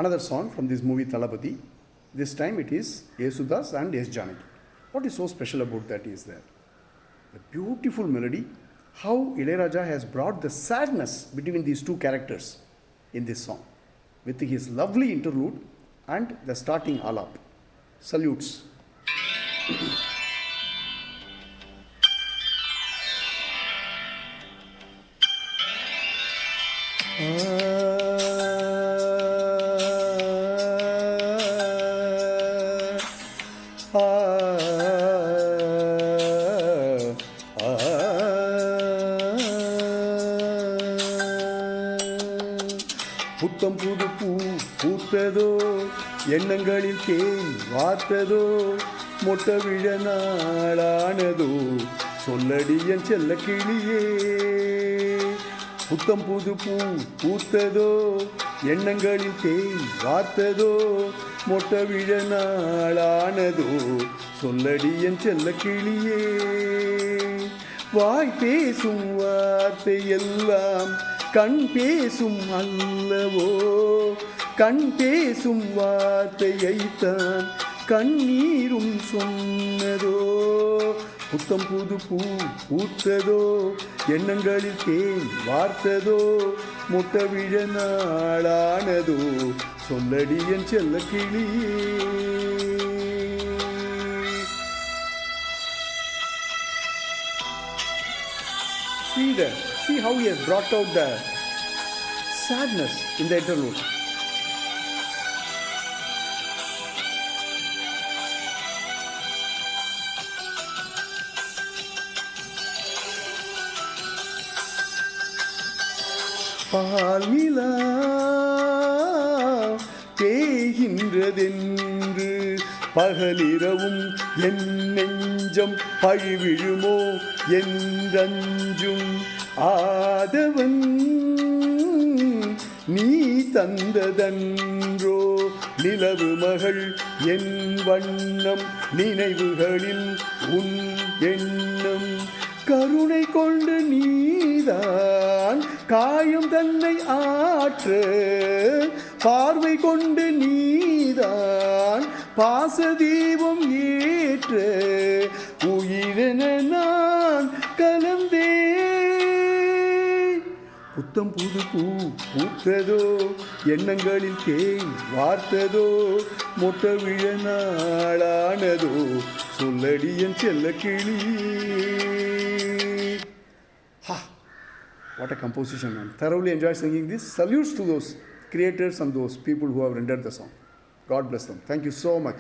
Another song from this movie Thalapathy. This time it is Yesudas and S. Janaki. What is so special about that is that the beautiful melody, how Ilayaraja has brought the sadness between these two characters in this song with his lovely interlude and the starting alap. Salutes. புத்தம் புது பூ பூத்ததோ, எண்ணங்களில் தேன் வார்த்ததோ, மொட்ட விழ நாளானதோ, சொல்லடி என் செல்ல கிளியே. புத்தம் புது பூ பூத்ததோ, எண்ணங்களில் தேன் வார்த்ததோ, மொட்ட விழ நாளானதோ, சொல்லடி என் செல்ல கிளியே. வாய் பேசும் வார்த்தை எல்லாம் கண் பேசும் அல்லவோ, கண் பேசும் வார்த்தையைத்தான் கண்ணீரும் சொன்னதோ. புத்தம் புது பூ பூத்ததோ, எண்ணங்களில் தேன் வார்த்ததோ, முட்ட விழ நாளானதோ, சொல்லடி என் செல்ல கிளியே. See how he has brought out the sadness in the interlude. பால்நிலா தேய்கின்றதென்று பகலிரவும் என் நெஞ்சம் பழிவிழுமோ என்றஞ்சும் ஆதவன் நீ தந்ததன்றோ. நிலவு மகள் என் வண்ணம் நினைவுகளில் உன் எண்ணம், கருணை கொண்டு நீதான் காயம் தன்னை ஆற்ற, பார்வை கொண்டு நீதான் பாசதீபம் ஏற்ற, உயிரென நான் கலந்தே. புத்தம் புது பூ பூத்ததோ, எண்ணங்களில் தேன் வார்த்ததோ, மொட்ட விழ நாளானதோ, சொல்லடி என் செல்ல கிளியே. What a composition, man. Thoroughly enjoyed singing this. Salutes to those creators and those people who have rendered the song. God bless them. Thank you so much.